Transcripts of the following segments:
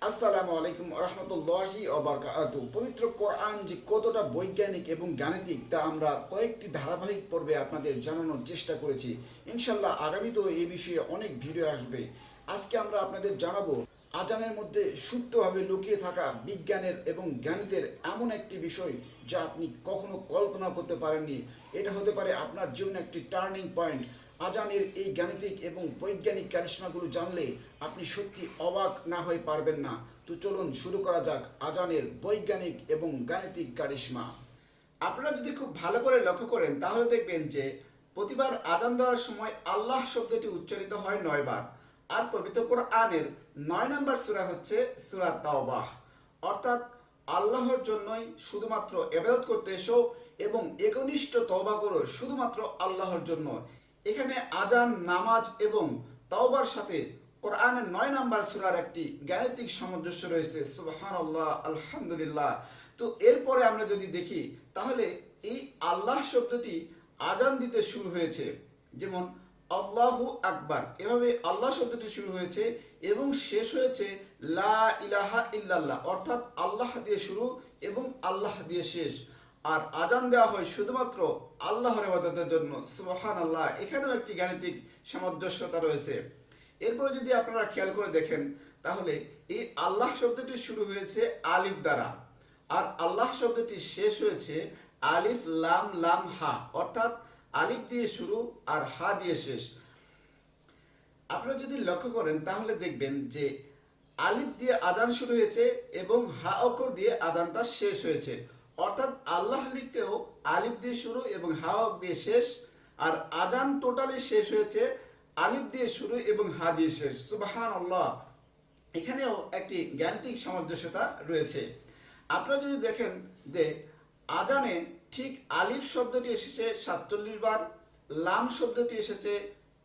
আসসালামু আলাইকুম রহমতুল্লাহি ওবারাকাতুহু। পবিত্র কোরআন যে কতটা বৈজ্ঞানিক এবং গাণিতিক তা আমরা কয়েকটি ধারাবাহিক পর্বে আপনাদের জানানোর চেষ্টা করেছি। ইনশাল্লাহ আগামীতেও এই বিষয়ে অনেক ভিডিও আসবে। আজকে আমরা আপনাদের জানাবো আজানের মধ্যে সুপ্তভাবে লুকিয়ে থাকা বিজ্ঞানের এবং গণিতের এমন একটি বিষয় যা আপনি কখনো কল্পনা করতে পারেননি। এটা হতে পারে আপনার জীবনে একটি টার্নিং পয়েন্ট। আজানের এই গাণিতিক এবং বৈজ্ঞানিক কারিশমাগুলো জানলে আপনি সত্যি অবাক না হয়ে পারবেন না। তো চলুন শুরু করা যাক আজানের বৈজ্ঞানিক এবং গাণিতিক কারিশমা। আপনারা যদি খুব ভালো করে লক্ষ্য করেন তাহলে দেখবেন যে প্রতিবার আজান দেওয়ার সময় আল্লাহ শব্দটি উচ্চারিত হয় 9 বার। আর পবিত্র কোরআনের 9 নম্বর সূরা হচ্ছে সূরা তাওবাহ, অর্থাৎ আল্লাহর জন্যই শুধুমাত্র ইবাদত করতে এসো এবং একনিষ্ঠ তওবা করো শুধুমাত্র আল্লাহর জন্য। এখানে আজান, নামাজ এবং তাওবার সাথে কোরআনের 9 নম্বর সূরার একটি গাণিতিক সামঞ্জস্য রয়েছে। সুবহানাল্লাহ, আলহামদুলিল্লাহ। তো এরপরে আমরা যদি দেখি তাহলে এই আল্লাহ শব্দটি আজান দিতে শুরু হয়েছে, যেমন আল্লাহু আকবার, এভাবে আল্লাহ শব্দটি শুরু হয়েছে এবং শেষ হয়েছে লা ইলাহা ইল্লাল্লাহ, অর্থাৎ আল্লাহ দিয়ে শুরু এবং আল্লাহ দিয়ে শেষ। আর আজান দেওয়া হয় শুধুমাত্র আল্লাহর ইবাদতের জন্য। সুবহানাল্লাহ, এখানেও একটি গাণিতিক সামঞ্জস্যতা রয়েছে। এরপরে যদি আপনারা খেয়াল করে দেখেন তাহলে এই আল্লাহ শব্দটি শুরু হয়েছে আলিফ দ্বারা, আর আল্লাহ শব্দটি শেষ হয়েছে আলিফ লাম লাম হা, অর্থাৎ আলিফ দিয়ে শুরু আর হা দিয়ে শেষ। আপনারা যদি লক্ষ্য করেন তাহলে দেখবেন যে আলিফ দিয়ে আজান শুরু হয়েছে এবং হা অক্ষর দিয়ে আজানটা শেষ হয়েছে, অর্থাৎ আল্লাহ লিখতেও আলিফ দিয়ে শুরু এবং হা দিয়ে শেষ, আর আজান টোটালি শেষ হয়েছে আলিফ দিয়ে শুরু এবং হা দিয়ে শেষ। সুবহানাল্লাহ, এখানেও একটি গাণিতিক সামঞ্জস্যতা রয়েছে। আপনারা যদি দেখেন যে আজানে ঠিক আলিফ শব্দটি এসেছে 47 বার, লাম শব্দটি এসেছে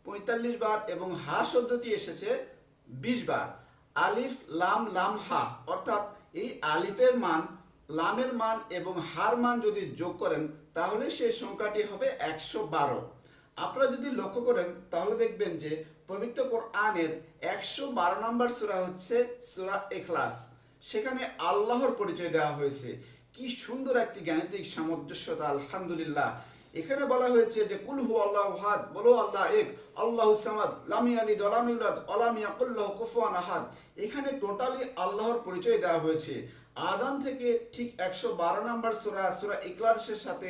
45 বার এবং হা শব্দটি এসেছে 20 বার। আলিফ লাম লাম হা, অর্থাৎ এই আলিফের মান, লামের মান এবং হার মান যদি যোগ করেন তাহলে সেই সংখ্যাটি হবে 112। আপনারা যদি লক্ষ্য করেন তাহলে দেখবেন যে পবিত্র কোরআনের 112 নম্বর সূরা হচ্ছে সূরা ইখলাস। সেখানে আল্লাহর পরিচয় দেওয়া হয়েছে। কি সুন্দর একটি গাণিতিক সামঞ্জস্যতা, আলহামদুলিল্লাহ। এখানে বলা হয়েছে যে কুল হু আল্লাহু আহাদ, বলো আল্লাহ এক, আল্লাহুস সামাদ, লাম ইয়ালিদ ওয়া লাম ইউলাদ ওয়া লাম ইয়াকুল লাহু কুফুয়ান আহাদ। এখানে টোটালি আল্লাহর পরিচয় দেওয়া হয়েছে। আজান থেকে ঠিক 112 নম্বর সূরা সূরা ইখলাসের সাথে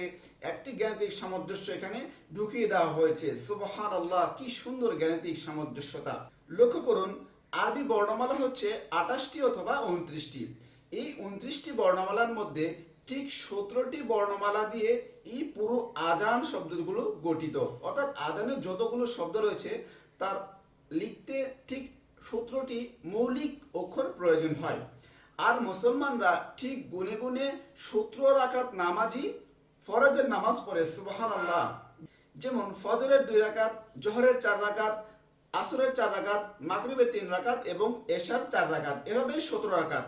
একটি গাণিতিক সামঞ্জস্য এখানে ঢুকিয়ে দেওয়া হয়েছে। সুবহানাল্লাহ, কি সুন্দর গাণিতিক সামঞ্জস্যতা। লক্ষ্য করুন, আরবি বর্ণমালা হচ্ছে 28টি অথবা 29টি। এই 29টি বর্ণমালার মধ্যে ঠিক 17টি বর্ণমালা দিয়ে এই পুরো আজান শব্দগুলো গঠিত, অর্থাৎ আজানের যতগুলো শব্দ রয়েছে তার লিখতে ঠিক 17টি মৌলিক অক্ষর প্রয়োজন হয়। আর মুসলমানরা ঠিক গুনে গুনে 17 রাকাত নামাজি ফরজের নামাজ পড়ে। সুবহানাল্লাহ, যেমন ফজরের 2 রাকাত, জোহরের 4 রাকাত, আসরের 4 রাকাত, মাগরিবের 3 রাকাত এবং এশার 4 রাকাত, এভাবে 17 রাকাত।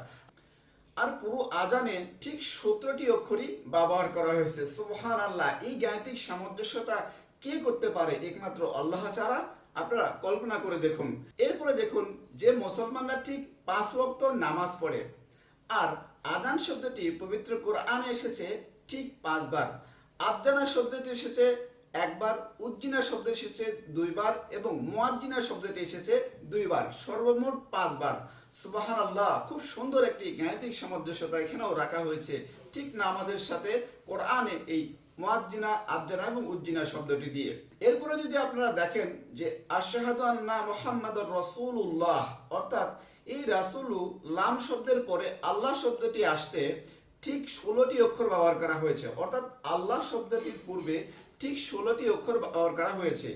আর পুরো আজানে ঠিক 17টি অক্ষরই ব্যবহার করা হয়েছে। সুবহানাল্লাহ, এই গাণিতিক সামঞ্জস্যতা কে করতে পারে? একমাত্র আল্লাহ ছাড়া। আপনারা কল্পনা করে দেখুন। এরপরে দেখুন যে মুসলমানরা ঠিক 5 ওয়াক্ত নামাজ পড়ে, আর আজান শব্দটি পবিত্র কোরআনে এসেছে ঠিক 5 বার। আবজানা শব্দটি এসেছে 1 বার, উজ্জিনা শব্দ এসেছে 2 বার এবং মুয়াজ্জিনা শব্দটি এসেছে 2 বার, সর্বমোট 5 বার। সুবহানাল্লাহ, খুব সুন্দর একটি গাণিতিক সামঞ্জস্যতা এখানেও রাখা হয়েছে ঠিক নামাজের সাথে কোরআনে এই মুয়াজ্জিনা, আবজানা এবং উজ্জিনা শব্দটি দিয়ে। এরপরে যদি আপনারা দেখেন যে আশহাদু আন্না মুহাম্মাদুর রাসূলুল্লাহ, অর্থাৎ এই রাসূলু লাম শব্দের পরে আল্লাহ শব্দটি আসতে ঠিক 16টি অক্ষর ব্যবহার করা হয়েছে, অর্থাৎ আল্লাহ শব্দটির পূর্বে ঠিক 16টি অক্ষর ব্যবহার করা হয়েছে।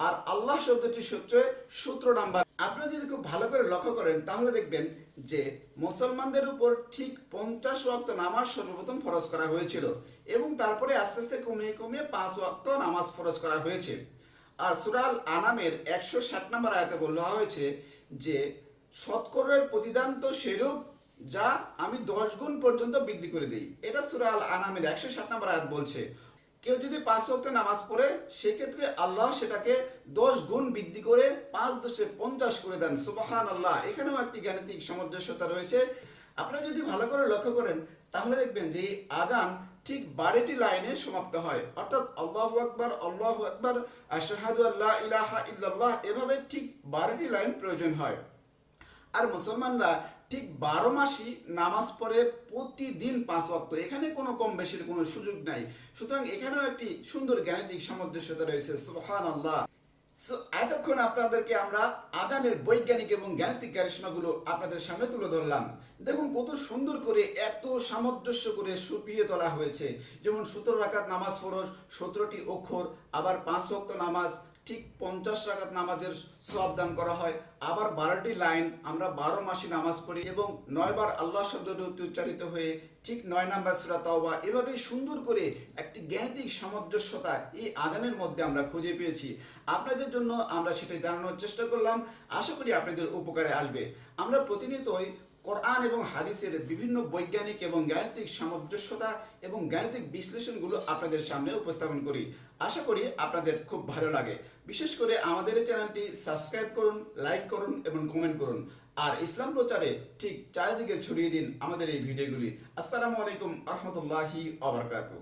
আর আল্লাহ শব্দটি হচ্ছে 17 নাম্বার। আপনারা যদি খুব ভালো করে লক্ষ্য করেন তাহলে দেখবেন যে মুসলমানদের উপর ঠিক 50 ওয়াক্ত নামাজ সর্বপ্রথম ফরজ করা হয়েছিল এবং তারপরে আস্তে আস্তে কমিয়ে কমিয়ে 5 ওয়াক্ত নামাজ ফরজ করা হয়েছে। আর সূরা আল আনামের 160 নম্বর আয়াতে বলা হয়েছে যে সৎকর্মের প্রতিদান তো সেরূপ যা আমি 10 গুণ পর্যন্ত বৃদ্ধি করে দিই। এটা সূরা আল আনামের 160 নম্বর আয়াত বলছে। কেউ যদি 5 ওয়াক্ত নামাজ পড়ে সেক্ষেত্রে আল্লাহ সেটাকে 10 গুণ বৃদ্ধি করে 5 10 50 করে দেন। সুবহানাল্লাহ। এখানেও একটি গাণিতিক সামঞ্জস্যতা রয়েছে। আপনারা যদি ভালো করে লক্ষ্য করেন তাহলে দেখবেন যে এই আজান ঠিক 12টি লাইনে সমাপ্ত হয়, অর্থাৎ আল্লাহু আকবার আশহাদু আল্লা ইলাহা ইল্লাল্লাহ, এভাবে ঠিক 12টি লাইন প্রয়োজন হয়। আর মুসলমানরা ঠিক 12 মাসই নামাজ পড়ে প্রতিদিন 5 ওয়াক্ত, এখানে কোনো কম বেশির কোনো সুযোগ নাই। সুতরাং এখানেও একটি সুন্দর গাণিতিক সামঞ্জস্যতা রয়েছে। সুবহানাল্লাহ। সো এতক্ষণ আপনাদেরকে আমরা আজানের বৈজ্ঞানিক এবং গাণিতিক কারিশমাগুলো আপনাদের সামনে তুলে ধরলাম। দেখুন কত সুন্দর করে এত সামঞ্জস্য করে সুপিয়ে তোলা হয়েছে। যেমন 17 রাকাত নামাজ ফরজ, 17টি অক্ষর, আবার 5 ওয়াক্ত নামাজ, ঠিক 50 রাকাত নামাজের সওয়াব দান করা হয়। আবার 12টি লাইন, আমরা 12 মাসে নামাজ পড়ি এবং 9 বার আল্লাহ শব্দটি উচ্চারিত হয়ে ঠিক 9 নাম্বার সূরা তাওবা, এভাবে সুন্দর করে একটি গাণিতিক সামঞ্জস্যতা এই আজানের মধ্যে আমরা খুঁজে পেয়েছি। আপনাদের জন্য আমরা সেটাই জানানোর চেষ্টা করলাম। আশা করি আপনাদের উপকারে আসবে। আমরা প্রতিনিয়তই কোরআন এবং হাদিসের বিভিন্ন বৈজ্ঞানিক এবং গাণিতিক সামঞ্জস্যতা এবং গাণিতিক বিশ্লেষণগুলো আপনাদের সামনে উপস্থাপন করি। আশা করি আপনাদের খুব ভালো লাগে। বিশেষ করে আমাদের এই চ্যানেলটি সাবস্ক্রাইব করুন, লাইক করুন এবং কমেন্ট করুন। আর ইসলাম প্রচারে ঠিক চারিদিকে ছড়িয়ে দিন আমাদের এই ভিডিওগুলি। আসসালামু আলাইকুম আহমতুল্লাহি ওয়া বারাকাতুহু।